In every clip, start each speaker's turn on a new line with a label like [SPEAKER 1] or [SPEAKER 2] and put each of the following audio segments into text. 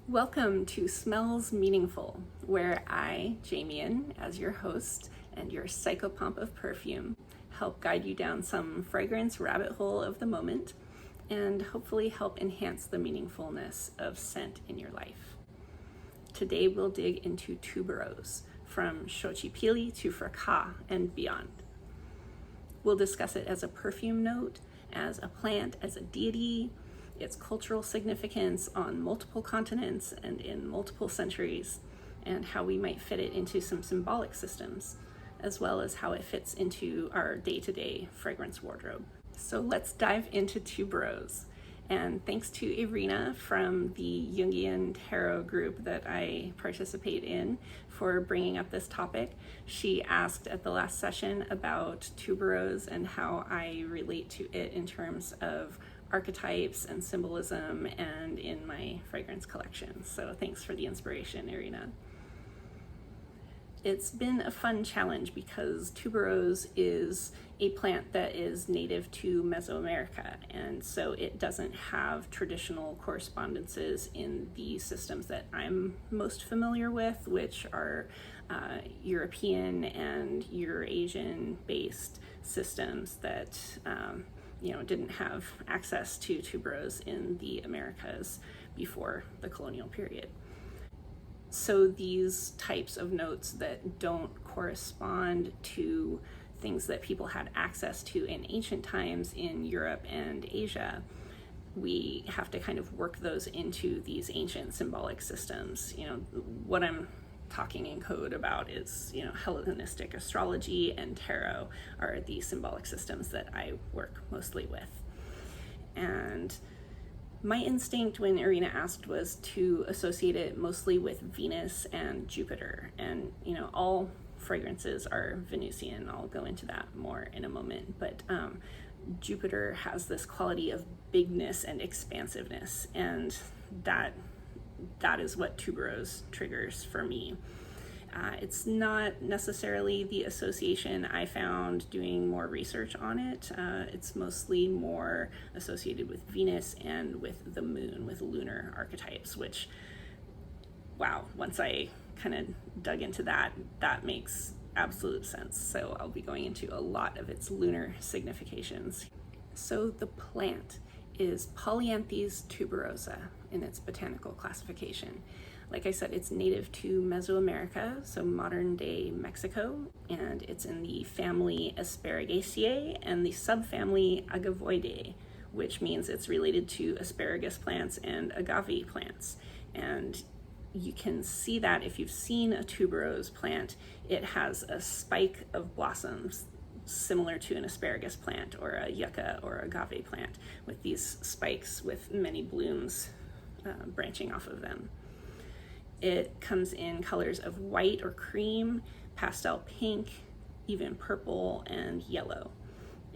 [SPEAKER 1] Welcome to Smells Meaningful, where I, Jamian, as your host and your psychopomp of perfume, help guide you down some fragrance rabbit hole of the moment and hopefully help enhance the meaningfulness of scent in your life. Today we'll dig into Tuberose, from Xochipilli to Fracas and beyond. We'll discuss it as a perfume note, as a plant, as a deity, its cultural significance on multiple continents and in multiple centuries, and how we might fit it into some symbolic systems, as well as how it fits into our day-to-day fragrance wardrobe. So let's dive into Tuberose. And thanks to Irina from the Jungian Tarot group that I participate in for bringing up this topic. She asked at the last session about Tuberose and how I relate to it in terms of archetypes and symbolism and in my fragrance collection. So thanks for the inspiration, Irina. It's been a fun challenge because Tuberose is a plant that is native to Mesoamerica, and so it doesn't have traditional correspondences in the systems that I'm most familiar with, which are European and Eurasian based systems that didn't have access to tuberose in the Americas before the colonial period. So these types of notes that don't correspond to things that people had access to in ancient times in Europe and Asia, we have to kind of work those into these ancient symbolic systems. What I'm talking in code about is, Hellenistic astrology and tarot are the symbolic systems that I work mostly with. And my instinct when Irina asked was to associate it mostly with Venus and Jupiter. And, all fragrances are Venusian. I'll go into that more in a moment. But Jupiter has this quality of bigness and expansiveness, and that is what Tuberose triggers for me. It's not necessarily the association I found doing more research on it. It's mostly more associated with Venus and with the moon, with lunar archetypes, which, wow, once I kind of dug into that makes absolute sense. So I'll be going into a lot of its lunar significations. So the plant is Polyanthes tuberosa in its botanical classification. Like I said, it's native to Mesoamerica, so modern day Mexico, and it's in the family Asparagaceae and the subfamily Agavoideae, which means it's related to asparagus plants and agave plants. And you can see that if you've seen a tuberose plant, it has a spike of blossoms similar to an asparagus plant or a yucca or agave plant, with these spikes with many blooms branching off of them. It comes in colors of white or cream, pastel pink, even purple and yellow.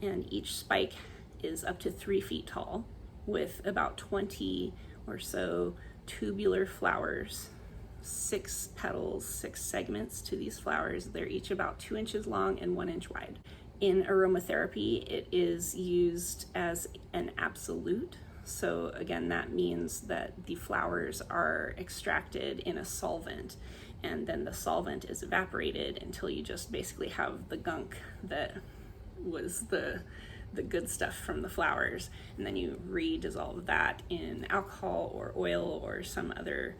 [SPEAKER 1] And each spike is up to 3 feet tall, with about 20 or so tubular flowers, 6 petals, 6 segments to these flowers. They're each about 2 inches long and 1 inch wide. In aromatherapy, it is used as an absolute. So again, that means that the flowers are extracted in a solvent, and then the solvent is evaporated until you just basically have the gunk that was the good stuff from the flowers, and then you re-dissolve that in alcohol or oil or some other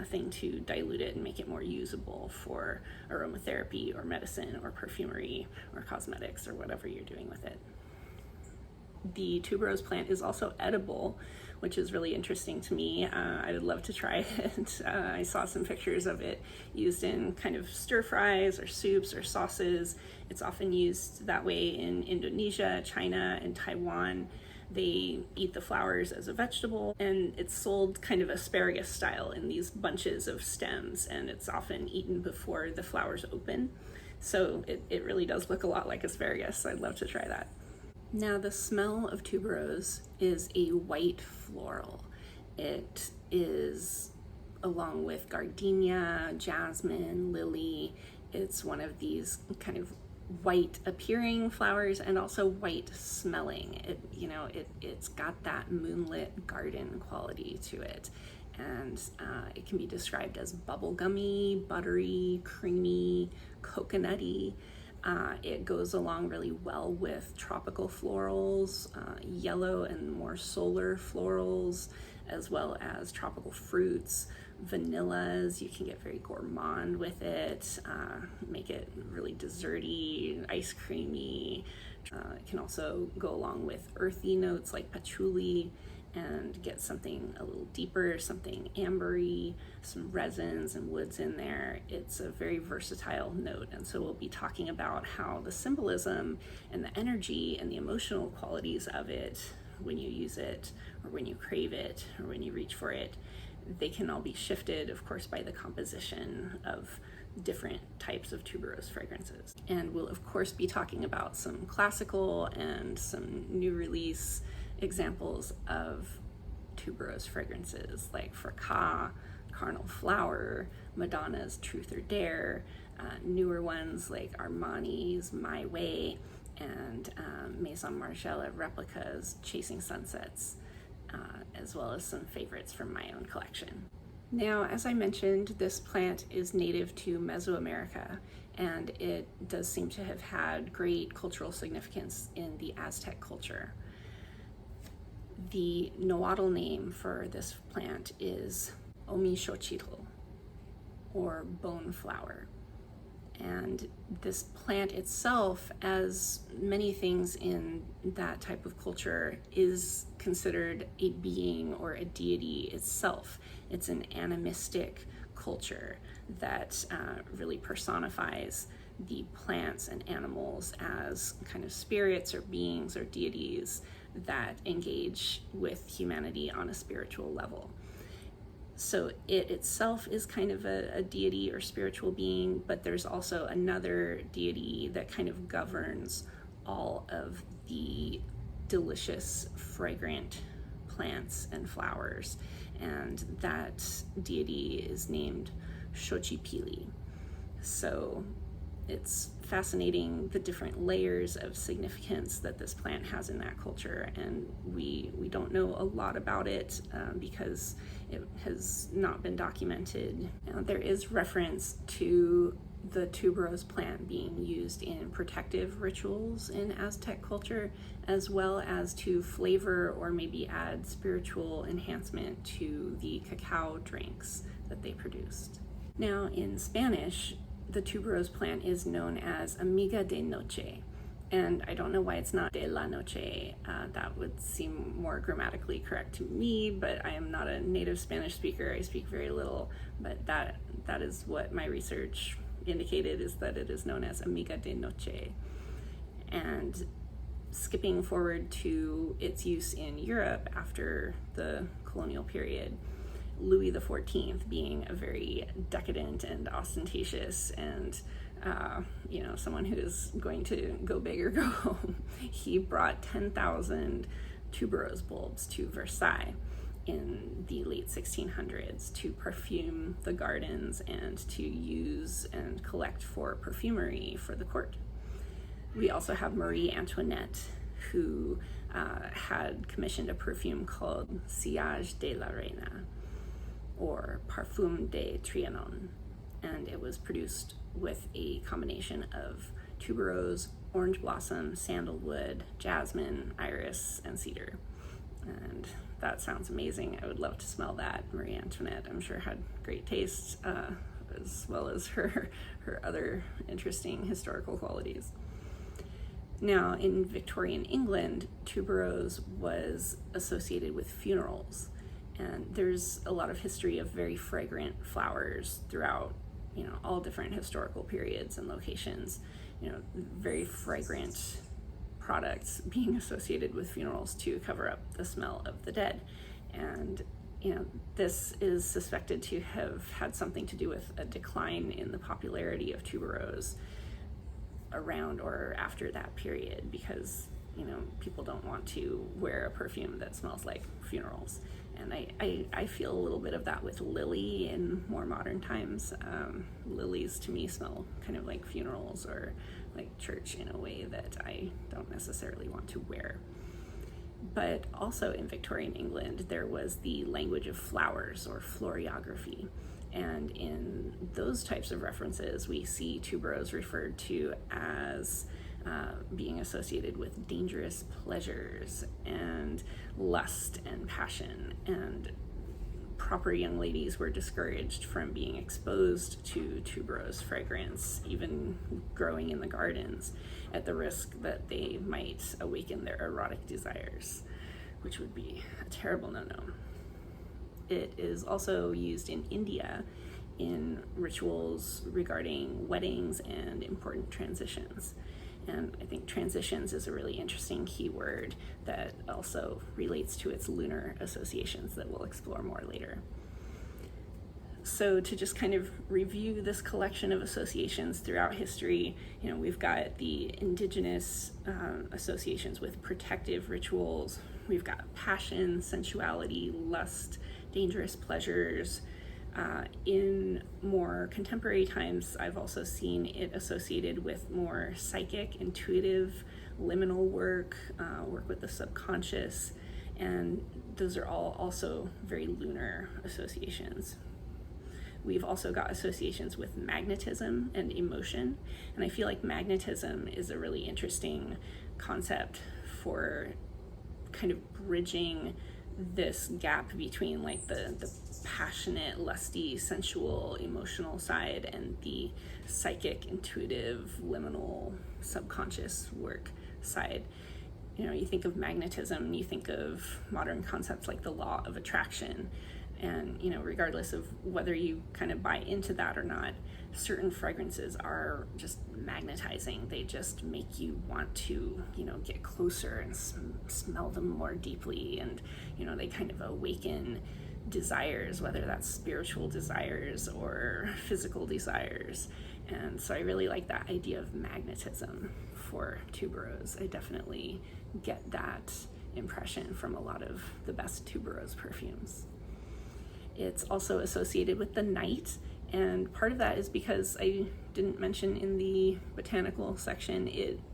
[SPEAKER 1] thing to dilute it and make it more usable for aromatherapy or medicine or perfumery or cosmetics or whatever you're doing with it. The tuberose plant is also edible, which is really interesting to me. I would love to try it. I saw some pictures of it used in kind of stir fries or soups or sauces. It's often used that way in Indonesia, China, and Taiwan. They eat the flowers as a vegetable, and it's sold kind of asparagus style in these bunches of stems, and it's often eaten before the flowers open. So it really does look a lot like asparagus. I'd love to try that. Now, the smell of tuberose is a white floral. It is, along with gardenia, jasmine, lily, it's one of these kind of white appearing flowers and also white smelling. It's got that moonlit garden quality to it. and it can be described as bubblegummy, buttery, creamy, coconutty. It goes along really well with tropical florals, yellow and more solar florals, as well as tropical fruits, vanillas. You can get very gourmand with it, make it really desserty, ice creamy. It can also go along with earthy notes like patchouli, and get something a little deeper, something ambery, some resins and woods in there. It's a very versatile note, and so we'll be talking about how the symbolism and the energy and the emotional qualities of it, when you use it or when you crave it or when you reach for it, they can all be shifted, of course, by the composition of different types of tuberose fragrances. And we'll of course be talking about some classical and some new release examples of tuberose fragrances like Fracas, Carnal Flower, Madona's Truth or Dare, newer ones like Armani's My Way, and Maison Margiela replicas Chasing Sunsets, as well as some favorites from my own collection. Now, as I mentioned, this plant is native to Mesoamerica, and it does seem to have had great cultural significance in the Aztec culture. The Nahuatl name for this plant is Omixochitl, or bone flower. And this plant itself, as many things in that type of culture, is considered a being or a deity itself. It's an animistic culture that really personifies the plants and animals as kind of spirits or beings or deities that engage with humanity on a spiritual level. So it itself is kind of a deity or spiritual being, but there's also another deity that kind of governs all of the delicious, fragrant plants and flowers. And that deity is named Xochipilli. So it's fascinating the different layers of significance that this plant has in that culture, and we don't know a lot about it because it has not been documented. Now, there is reference to the tuberose plant being used in protective rituals in Aztec culture, as well as to flavor or maybe add spiritual enhancement to the cacao drinks that they produced. Now, in Spanish, the tuberose plant is known as Amiga de Noche, and I don't know why it's not de la noche. That would seem more grammatically correct to me, but I am not a native Spanish speaker. I speak very little, but that is what my research indicated, is that it is known as Amiga de Noche. And skipping forward to its use in Europe after the colonial period, Louis XIV, being a very decadent and ostentatious and someone who is going to go big or go home, he brought 10,000 tuberose bulbs to Versailles in the late 1600s to perfume the gardens and to use and collect for perfumery for the court. We also have Marie Antoinette, who had commissioned a perfume called Sillage de la Reina, or Parfum de Trianon, and it was produced with a combination of tuberose, orange blossom, sandalwood, jasmine, iris, and cedar. And that sounds amazing. I would love to smell that. Marie Antoinette, I'm sure, had great taste, as well as her other interesting historical qualities. Now, in Victorian England, tuberose was associated with funerals. And there's a lot of history of very fragrant flowers throughout, all different historical periods and locations. Very fragrant products being associated with funerals to cover up the smell of the dead. And, this is suspected to have had something to do with a decline in the popularity of tuberose around or after that period, because, people don't want to wear a perfume that smells like funerals. And I feel a little bit of that with lily in more modern times. Lilies to me smell kind of like funerals or like church in a way that I don't necessarily want to wear. But also in Victorian England, there was the language of flowers, or floriography. And in those types of references, we see tuberose referred to as being associated with dangerous pleasures and lust and passion. And proper young ladies were discouraged from being exposed to tuberose fragrance, even growing in the gardens, at the risk that they might awaken their erotic desires, which would be a terrible no-no. It is also used in India in rituals regarding weddings and important transitions. And I think transitions is a really interesting keyword that also relates to its lunar associations that we'll explore more later. So to just kind of review this collection of associations throughout history, we've got the indigenous associations with protective rituals. We've got passion, sensuality, lust, dangerous pleasures. In more contemporary times, I've also seen it associated with more psychic, intuitive, liminal work, work with the subconscious, and those are all also very lunar associations. We've also got associations with magnetism and emotion, and I feel like magnetism is a really interesting concept for kind of bridging this gap between like the passionate, lusty, sensual, emotional side and the psychic, intuitive, liminal, subconscious work side. You think of magnetism, you think of modern concepts like the law of attraction, and regardless of whether you kind of buy into that or not, certain fragrances are just magnetizing. They just make you want to get closer and smell them more deeply, and they kind of awaken desires, whether that's spiritual desires or physical desires. And so I really like that idea of magnetism for tuberose. I definitely get that impression from a lot of the best tuberose perfumes. It's also associated with the night, and part of that is because I didn't mention in the botanical section,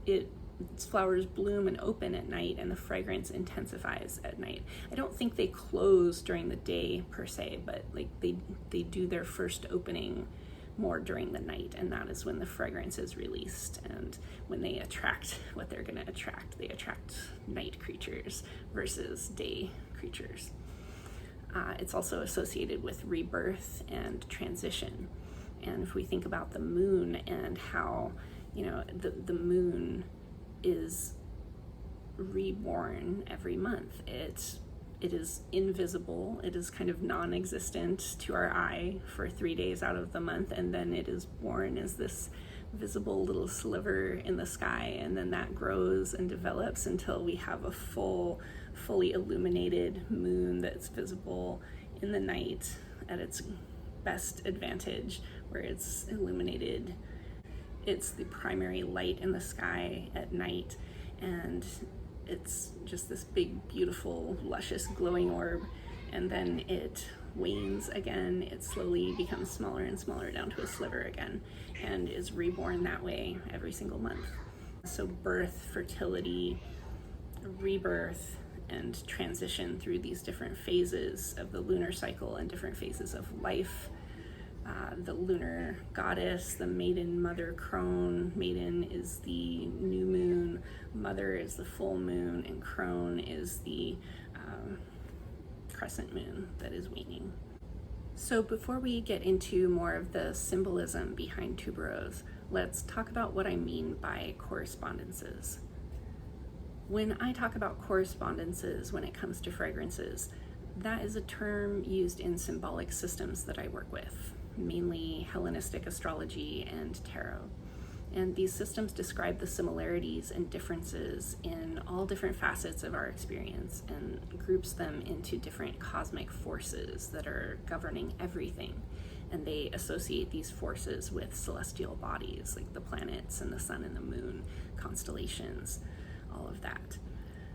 [SPEAKER 1] its flowers bloom and open at night, and the fragrance intensifies at night. I don't think they close during the day per se, but like they do their first opening more during the night, and that is when the fragrance is released, and when they attract what they're going to attract. They attract night creatures versus day creatures. It's also associated with rebirth and transition. And if we think about the moon and how the moon is reborn every month, it is invisible, it is kind of non-existent to our eye for 3 days out of the month, and then it is born as this visible little sliver in the sky, and then that grows and develops until we have a fully illuminated moon that's visible in the night at its best advantage, where it's illuminated. It's the primary light in the sky at night, and it's just this big, beautiful, luscious, glowing orb, and then it wanes again. It slowly becomes smaller and smaller down to a sliver again, and is reborn that way every single month. So birth, fertility, rebirth, and transition through these different phases of the lunar cycle and different phases of life. The lunar goddess, the maiden mother crone. Maiden is the new moon, mother is the full moon, and crone is the crescent moon that is waning. So before we get into more of the symbolism behind tuberose, let's talk about what I mean by correspondences. When I talk about correspondences when it comes to fragrances, that is a term used in symbolic systems that I work with, mainly Hellenistic astrology and tarot. And these systems describe the similarities and differences in all different facets of our experience and groups them into different cosmic forces that are governing everything. And they associate these forces with celestial bodies like the planets and the sun and the moon, constellations, all of that.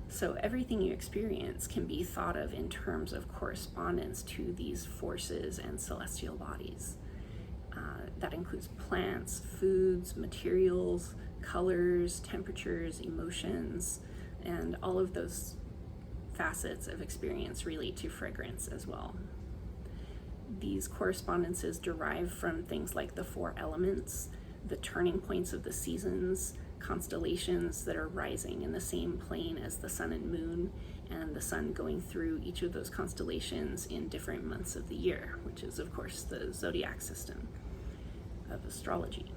[SPEAKER 1] So everything you experience can be thought of in terms of correspondence to these forces and celestial bodies. That includes plants, foods, materials, colors, temperatures, emotions, and all of those facets of experience relate to fragrance as well. These correspondences derive from things like the 4 elements, the turning points of the seasons, constellations that are rising in the same plane as the sun and moon, and the sun going through each of those constellations in different months of the year, which is, of course, the zodiac system of astrology.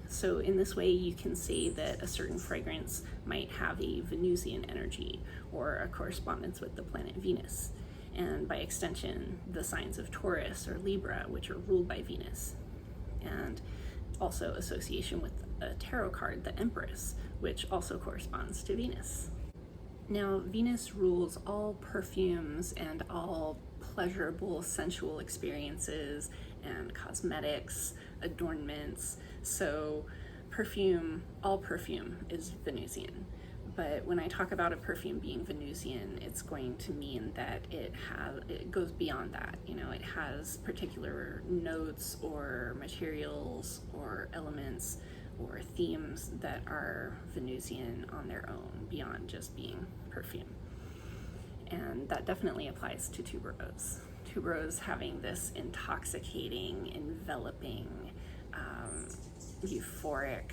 [SPEAKER 1] So in this way, you can say that a certain fragrance might have a Venusian energy or a correspondence with the planet Venus, and by extension, the signs of Taurus or Libra, which are ruled by Venus, and also association with a tarot card, the Empress, which also corresponds to Venus. Now, Venus rules all perfumes and all pleasurable sensual experiences and cosmetics, adornments. So all perfume is Venusian. But when I talk about a perfume being Venusian, it's going to mean that it goes beyond that. It has particular notes or materials or elements or themes that are Venusian on their own, beyond just being perfume. And that definitely applies to tuberose. Tuberose having this intoxicating, enveloping, euphoric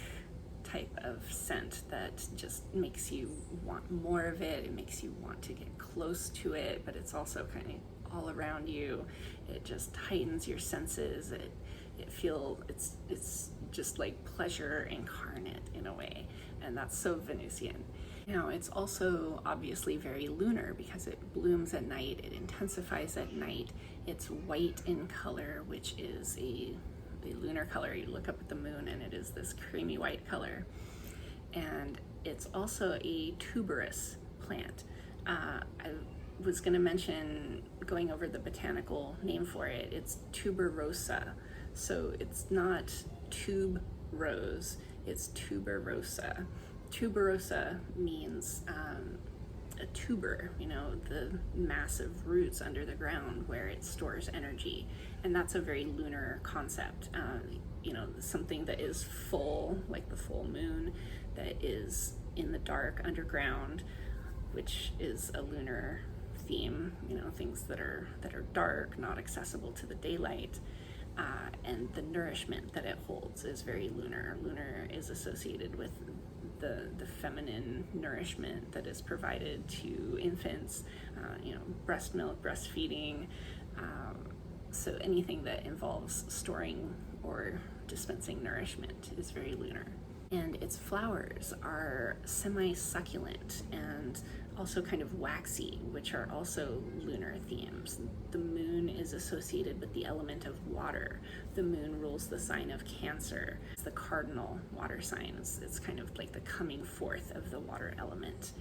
[SPEAKER 1] type of scent that just makes you want more of it. It makes you want to get close to it, but it's also kind of all around you. It just heightens your senses. It's just like pleasure incarnate in a way, and that's so Venusian. Now, it's also obviously very lunar because it blooms at night, it intensifies at night. It's white in color, which is a lunar color. You look up at the moon and it is this creamy white color. And it's also a tuberous plant. I was going to mention, going over the botanical name for it, it's tuberosa. So it's not tube rose, it's tuberosa. Tuberosa means a tuber, the massive roots under the ground where it stores energy. And that's a very lunar concept. Something that is full, like the full moon, that is in the dark underground, which is a lunar theme, things that are dark, not accessible to the daylight. And the nourishment that it holds is very lunar. Lunar is associated with the feminine nourishment that is provided to infants, breast milk, breastfeeding. So anything that involves storing or dispensing nourishment is very lunar. And its flowers are semi-succulent and also kind of waxy, which are also lunar themes. The moon is associated with the element of water. The moon rules the sign of Cancer. It's the cardinal water sign. It's kind of like the coming forth of the water element.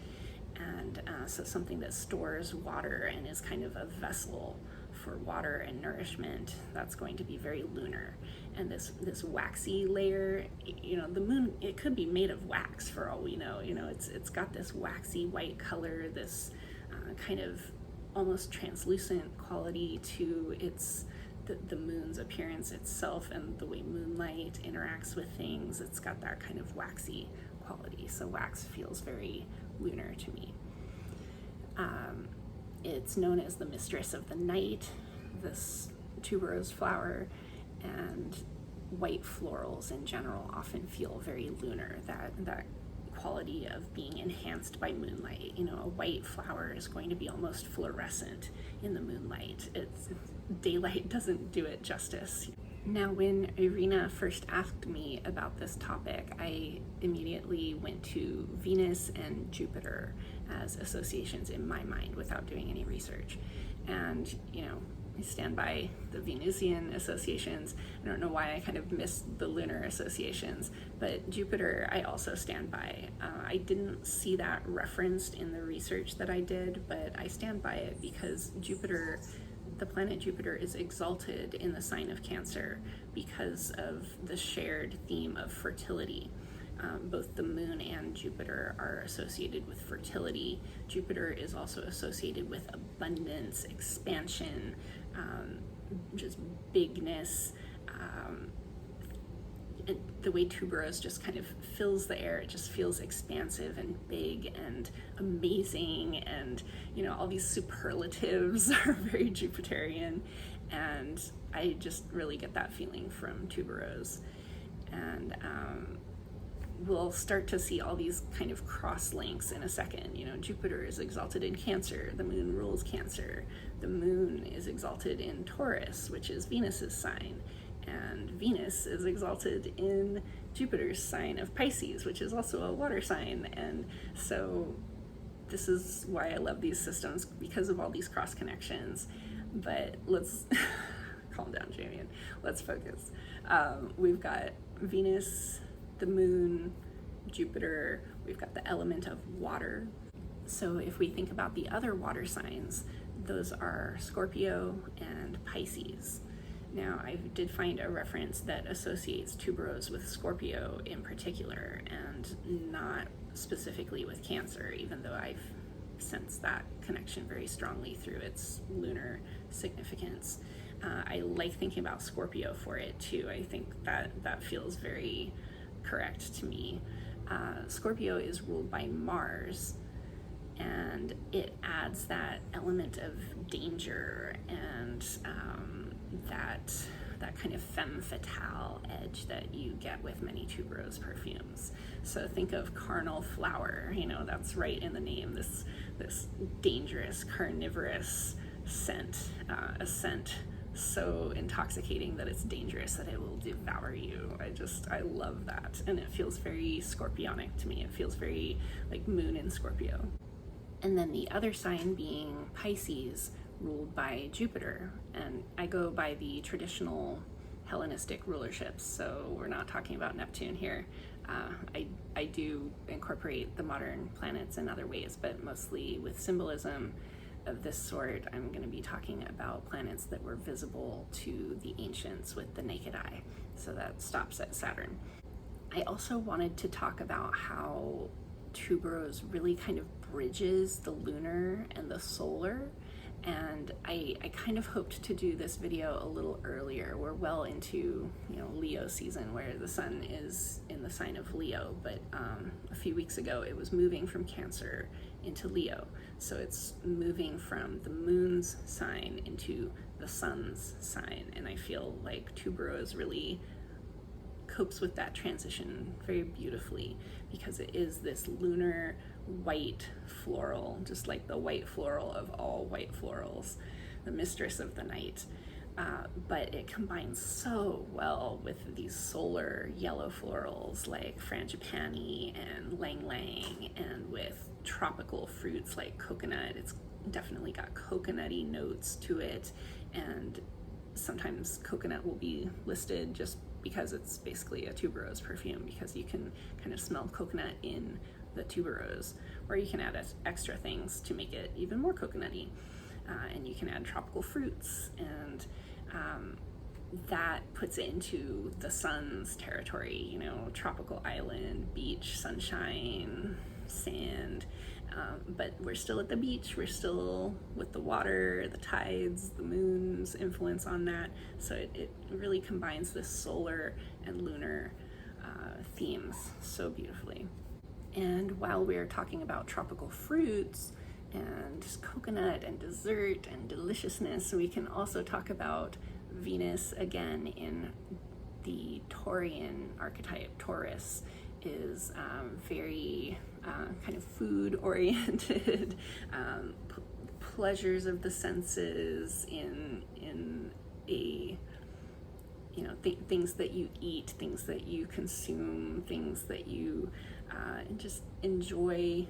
[SPEAKER 1] And so something that stores water and is kind of a vessel for water and nourishment, that's going to be very lunar. And this waxy layer, the moon, it could be made of wax for all we know. It's got this waxy white color, this kind of almost translucent quality to the moon's appearance itself and the way moonlight interacts with things. It's got that kind of waxy quality. So wax feels very lunar to me. It's known as the mistress of the night, this tuberose flower, and white florals in general often feel very lunar, that quality of being enhanced by moonlight. A white flower is going to be almost fluorescent in the moonlight. Daylight doesn't do it justice. Now, when Irina first asked me about this topic, I immediately went to Venus and Jupiter as associations in my mind without doing any research. And, I stand by the Venusian associations. I don't know why I kind of missed the lunar associations, but Jupiter I also stand by. I didn't see that referenced in the research that I did, but I stand by it because Jupiter, the planet Jupiter, is exalted in the sign of Cancer because of the shared theme of fertility. Both the moon and Jupiter are associated with fertility. Jupiter is also associated with abundance, expansion, just bigness, the way Tuberose just kind of fills the air, it just feels expansive and big and amazing, and all these superlatives are very Jupiterian, and I just really get that feeling from Tuberose. And we'll start to see all these kind of cross links in a second. Jupiter is exalted in Cancer, the moon rules Cancer. The moon is exalted in Taurus, which is Venus's sign, and Venus is exalted in Jupiter's sign of Pisces, which is also a water sign. And so this is why I love these systems, because of all these cross connections. But let's calm down, Jamie, and let's focus. We've got Venus, the moon, Jupiter, we've got the element of water. So if we think about the other water signs, those are Scorpio and Pisces. Now, I did find a reference that associates Tuberose with Scorpio in particular, and not specifically with Cancer, even though I've sensed that connection very strongly through its lunar significance. I like thinking about Scorpio for it too. I think that feels very correct to me. Scorpio is ruled by Mars, and it adds that element of danger and that kind of femme fatale edge that you get with many Tuberose perfumes. So think of Carnal flower, that's right in the name, this dangerous carnivorous scent, a scent so intoxicating that it's dangerous that it will devour you. I love that, and it feels very scorpionic to me. It feels very like moon in Scorpio. And then the other sign being Pisces, ruled by Jupiter, and I go by the traditional Hellenistic rulerships, so we're not talking about Neptune here. I do incorporate the modern planets in other ways, but mostly with symbolism of this sort, I'm going to be talking about planets that were visible to the ancients with the naked eye. So that stops at Saturn. I also wanted to talk about how Tuberose really kind of bridges the lunar and the solar. And I kind of hoped to do this video a little earlier. We're well into Leo season, where the sun is in the sign of Leo, but a few weeks ago it was moving from Cancer into Leo. So it's moving from the moon's sign into the sun's sign, and I feel like Tuberose really copes with that transition very beautifully, because it is this lunar white floral, just like the white floral of all white florals, the mistress of the night. But it combines so well with these solar yellow florals like frangipani and lang lang, and with tropical fruits like coconut. It's definitely got coconutty notes to it, and sometimes coconut will be listed just because it's basically a Tuberose perfume, because you can kind of smell coconut in the Tuberose, or you can add extra things to make it even more coconutty, and you can add tropical fruits, and that puts it into the sun's territory, tropical island, beach, sunshine, sand, but we're still at the beach, we're still with the water, the tides, the moon's influence on that, so it really combines this solar and lunar themes so beautifully. And while we're talking about tropical fruits and coconut and dessert and deliciousness, we can also talk about Venus again in the Taurian archetype. Taurus is very kind of food oriented, pleasures of the senses in a things that you eat, things that you consume, things that you just enjoy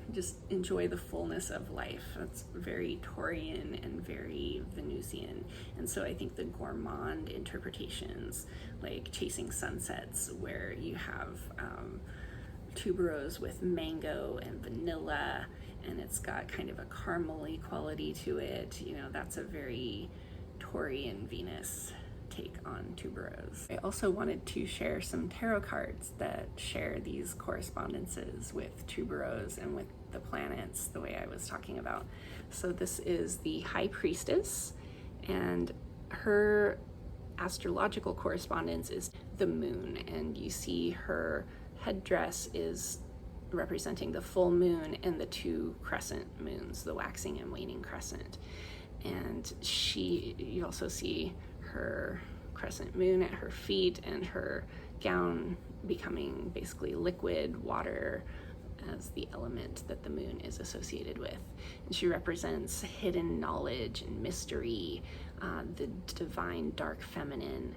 [SPEAKER 1] the fullness of life. That's very Taurian and very Venusian. And so I think the gourmand interpretations, like Chasing Sunsets, where you have Tuberose with mango and vanilla, and it's got kind of a caramely quality to it, that's a very Taurian Venus take on Tuberose. I also wanted to share some tarot cards that share these correspondences with Tuberose and with the planets the way I was talking about. So this is the High Priestess, and her astrological correspondence is the moon, and you see her headdress is representing the full moon and the two crescent moons, the waxing and waning crescent. And you also see her crescent moon at her feet, and her gown becoming basically liquid water as the element that the moon is associated with. And she represents hidden knowledge and mystery, the divine dark feminine,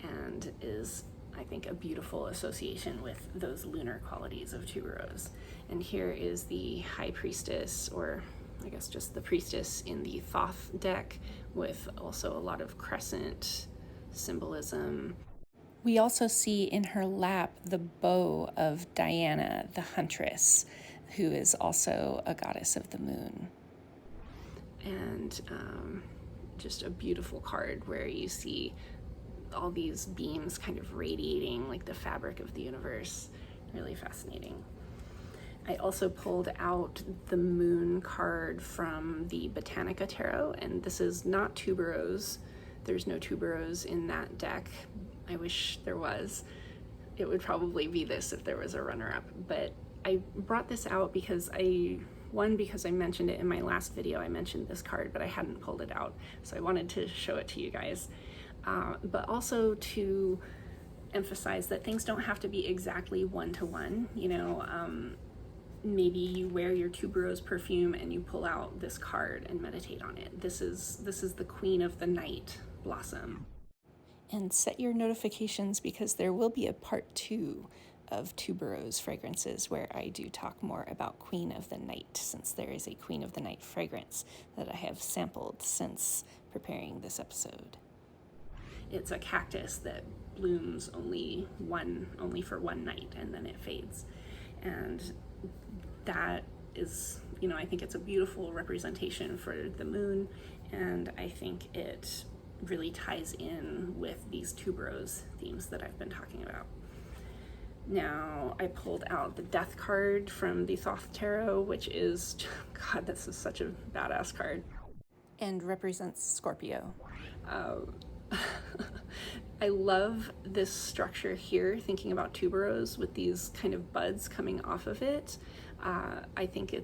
[SPEAKER 1] and is, I think, a beautiful association with those lunar qualities of Tuberose. And here is the High Priestess, or I guess just the Priestess, in the Thoth deck, with also a lot of crescent symbolism. We also see in her lap the bow of Diana, the huntress, who is also a goddess of the moon. And just a beautiful card where you see all these beams kind of radiating like the fabric of the universe. Really fascinating. I also pulled out the moon card from the Botanica tarot, and this is not Tuberose. There's no Tuberose in that deck. I wish there was. It would probably be this if there was a runner-up, but I brought this out because because I mentioned it in my last video. I mentioned this card, but I hadn't pulled it out, so I wanted to show it to you guys. But also to emphasize that things don't have to be exactly one-to-one. Maybe you wear your Tuberose perfume and you pull out this card and meditate on it. This is the Queen of the Night blossom. And set your notifications, because there will be a part 2 of Tuberose fragrances where I do talk more about Queen of the Night, since there is a Queen of the Night fragrance that I have sampled since preparing this episode. It's a cactus that blooms only for one night, and then it fades. And that is, I think it's a beautiful representation for the moon, and I think it really ties in with these Tuberose themes that I've been talking about. Now, I pulled out the Death card from the Thoth tarot, which is, God, this is such a badass card, and represents Scorpio. I love this structure here, thinking about Tuberose with these kind of buds coming off of it. I think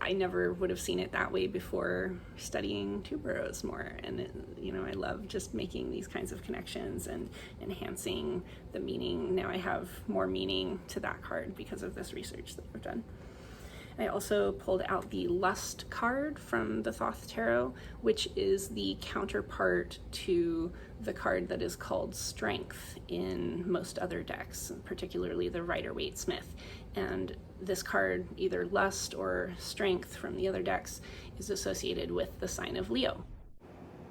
[SPEAKER 1] I never would have seen it that way before studying Tuberose more, and I love just making these kinds of connections and enhancing the meaning. Now I have more meaning to that card because of this research that I've done. I also pulled out the Lust card from the Thoth tarot, which is the counterpart to the card that is called Strength in most other decks, particularly the Rider-Waite-Smith. And this card, either Lust or Strength from the other decks, is associated with the sign of Leo.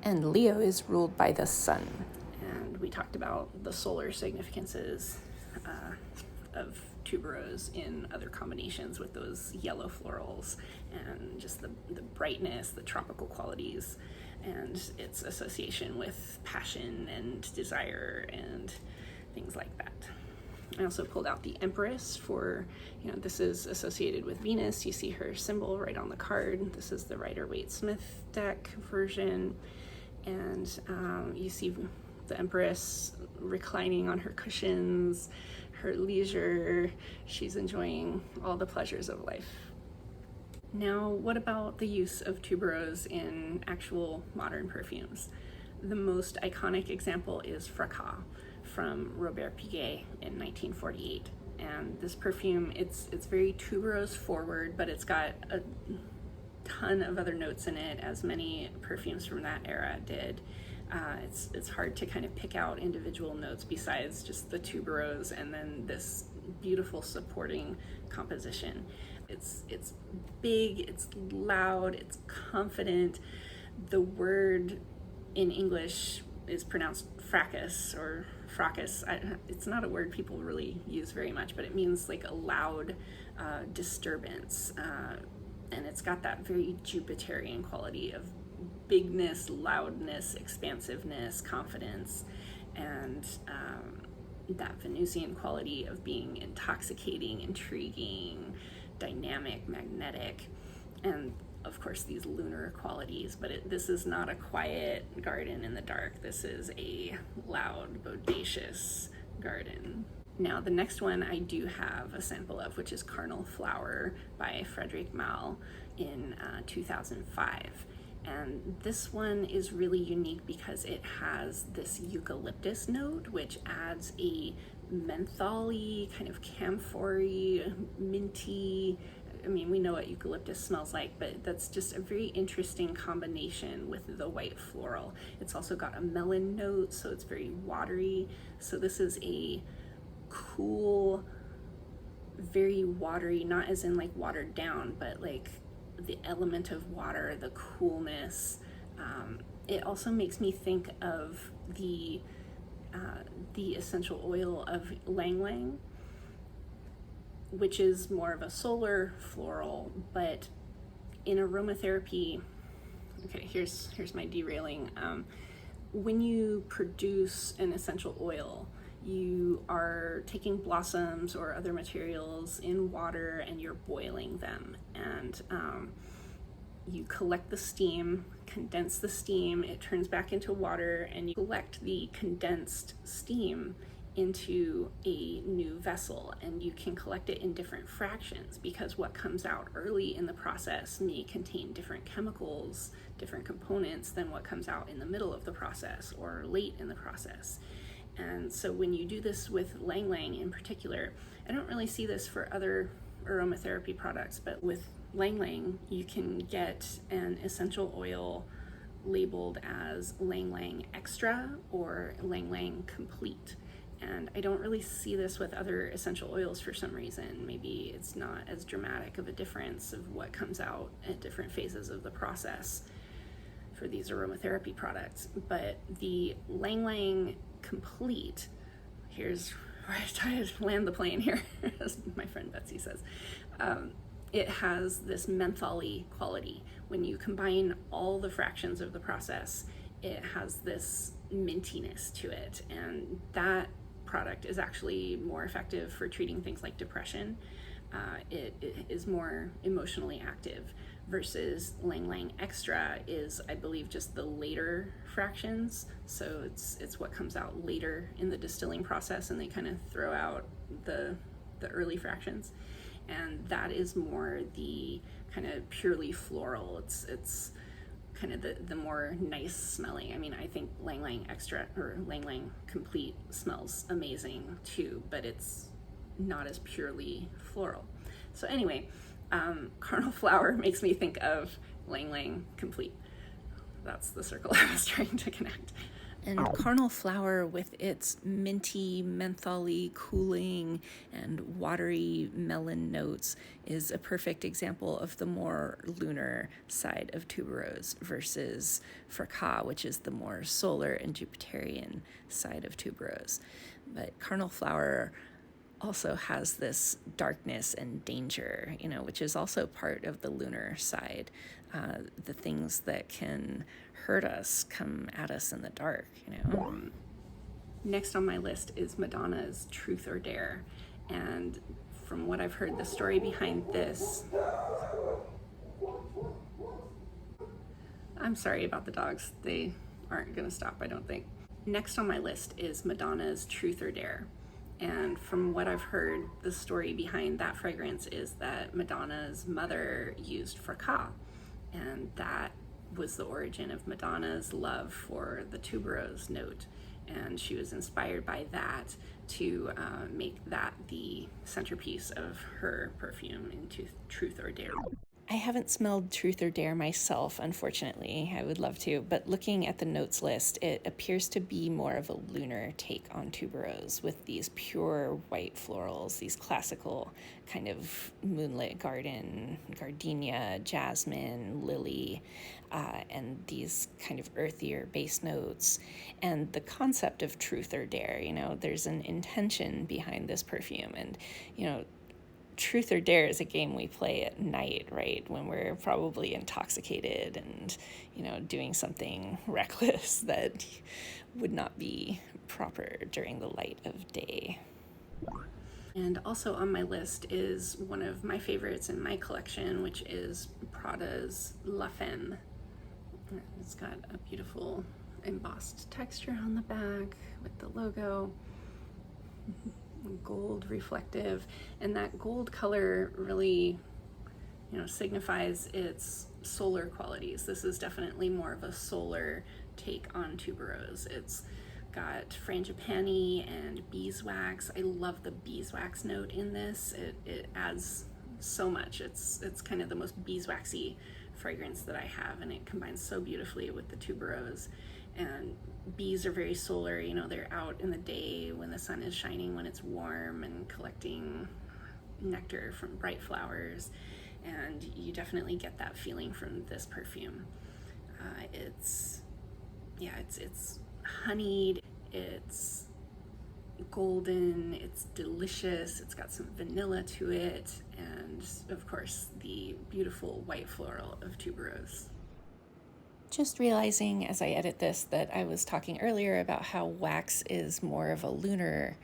[SPEAKER 1] And Leo is ruled by the sun. And we talked about the solar significances of Tuberose in other combinations with those yellow florals and just the brightness, the tropical qualities, and its association with passion and desire and things like that. I also pulled out the Empress for, this is associated with Venus. You see her symbol right on the card. This is the Rider-Waite-Smith deck version. And you see the Empress reclining on her cushions, her leisure. She's enjoying all the pleasures of life. Now, what about the use of Tuberose in actual modern perfumes? The most iconic example is Fracas from Robert Piguet in 1948. And this perfume, it's very Tuberose forward, but it's got a ton of other notes in it, as many perfumes from that era did. It's hard to kind of pick out individual notes besides just the Tuberose and then this beautiful supporting composition. It's big, it's loud, it's confident. The word in English is pronounced fracas or fracas. It's not a word people really use very much, but it means like a loud disturbance. And it's got that very Jupiterian quality of bigness, loudness, expansiveness, confidence, and that Venusian quality of being intoxicating, intriguing, dynamic, magnetic. And of course, these lunar qualities, but this is not a quiet garden in the dark. This is a loud, bodacious garden. Now, the next one I do have a sample of, which is Carnal Flower by Frederic Malle in 2005. And this one is really unique because it has this eucalyptus note, which adds a mentholy, kind of camphory, minty. I mean, we know what eucalyptus smells like, but that's just a very interesting combination with the white floral. It's also got a melon note, so it's very watery. So this is a cool, very watery, not as in like watered down, but like the element of water, the coolness. It also makes me think of the essential oil of Lang Lang, which is more of a solar floral, but in aromatherapy, okay, here's my derailing. When you produce an essential oil, you are taking blossoms or other materials in water and you're boiling them, and you collect the steam, condense the steam, it turns back into water, and you collect the condensed steam into a new vessel, and you can collect it in different fractions because what comes out early in the process may contain different chemicals, different components than what comes out in the middle of the process or late in the process. And so when you do this with Lang Lang in particular, I don't really see this for other aromatherapy products, but with Lang Lang, you can get an essential oil labeled as Lang Lang Extra or Lang Lang Complete. And I don't really see this with other essential oils for some reason. Maybe it's not as dramatic of a difference of what comes out at different phases of the process for these aromatherapy products. But the Lang Lang Complete, here's where I try to land the plane here, as my friend Betsy says. It has this mentholy quality. When you combine all the fractions of the process, it has this mintiness to it, and that product is actually more effective for treating things like depression. It is more emotionally active, versus Lang Lang Extra is, I believe, just the later fractions. So it's what comes out later in the distilling process, and they kind of throw out the early fractions. And that is more the kind of purely floral. It's kind of the more nice smelling. I mean, I think Lang Lang Extra or Lang Lang Complete smells amazing too, but it's not as purely floral. So anyway, Carnal Flower makes me think of Lang Lang Complete. That's the circle I was trying to connect. And Carnal Flower, with its minty, mentholy, cooling, and watery melon notes, is a perfect example of the more lunar side of Tuberose versus Fracas, which is the more solar and Jupiterian side of Tuberose. But Carnal Flower also has this darkness and danger, which is also part of the lunar side. The things that can hurt us come at us in the dark, Next on my list is Madonna's Truth or Dare. And from what I've heard, the story behind this... I'm sorry about the dogs. They aren't going to stop, I don't think. Next on my list is Madonna's Truth or Dare. And from what I've heard, the story behind that fragrance is that Madonna's mother used Fracas, and that was the origin of Madonna's love for the tuberose note. And she was inspired by that to make that the centerpiece of her perfume into Truth or Dare. I haven't smelled Truth or Dare myself, unfortunately. I would love to, but looking at the notes list, it appears to be more of a lunar take on tuberose, with these pure white florals, these classical kind of moonlit garden, gardenia, jasmine, lily, and these kind of earthier base notes. And the concept of Truth or Dare, there's an intention behind this perfume, and, Truth or Dare is a game we play at night, right? When we're probably intoxicated and, doing something reckless that would not be proper during the light of day. And also on my list is one of my favorites in my collection, which is Prada's Femme. It's got a beautiful embossed texture on the back with the logo, gold reflective, and that gold color really, signifies its solar qualities. This is definitely more of a solar take on tuberose. It's got frangipani and beeswax. I love the beeswax note in this. It adds so much. It's kind of the most beeswaxy fragrance that I have, and it combines so beautifully with the tuberose. And bees are very solar, they're out in the day when the sun is shining, when it's warm, and collecting nectar from bright flowers. And you definitely get that feeling from this perfume. It's honeyed, it's golden, it's delicious, it's got some vanilla to it, and of course the beautiful white floral of tuberose. Just realizing as I edit this that I was talking earlier about how wax is more of a lunar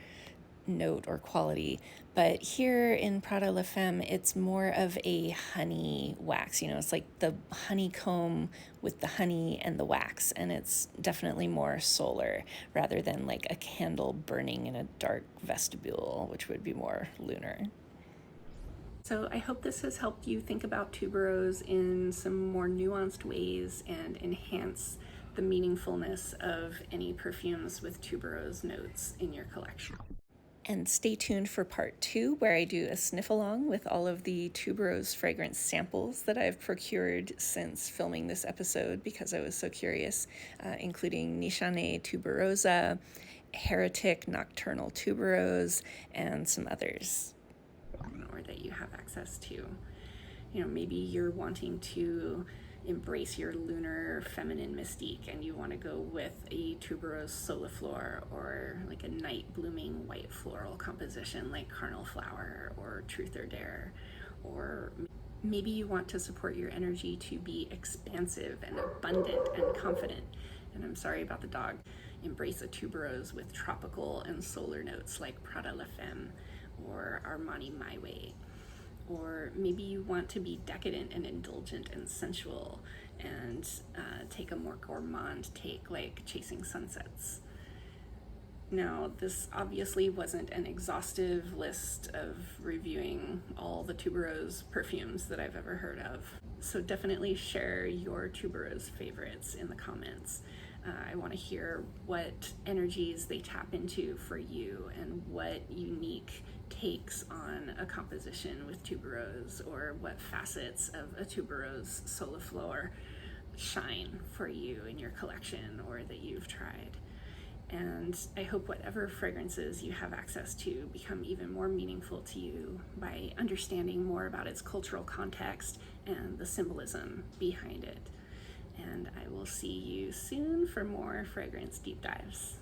[SPEAKER 1] note or quality, but here in Prada Femme, it's more of a honey wax. It's like the honeycomb with the honey and the wax, and it's definitely more solar rather than like a candle burning in a dark vestibule, which would be more lunar. So I hope this has helped you think about tuberose in some more nuanced ways and enhance the meaningfulness of any perfumes with tuberose notes in your collection. And stay tuned for part 2, where I do a sniff along with all of the tuberose fragrance samples that I've procured since filming this episode because I was so curious, including Nishane tuberosa, Heretic nocturnal tuberose, and some others. Or that you have access to. Maybe you're wanting to embrace your lunar feminine mystique and you want to go with a tuberose soliflor or like a night blooming white floral composition like Carnal flower or Truth or Dare. Or maybe you want to support your energy to be expansive and abundant and confident. And I'm sorry about the dog. Embrace a tuberose with tropical and solar notes like Prada Femme or Armani My Way. Or maybe you want to be decadent and indulgent and sensual and take a more gourmand take like Chasing Sunsets. Now, this obviously wasn't an exhaustive list of reviewing all the tuberose perfumes that I've ever heard of. So definitely share your tuberose favorites in the comments. I want to hear what energies they tap into for you and what unique takes on a composition with tuberose, or what facets of a tuberose soliflor shine for you in your collection or that you've tried. And I hope whatever fragrances you have access to become even more meaningful to you by understanding more about its cultural context and the symbolism behind it. And I will see you soon for more fragrance deep dives.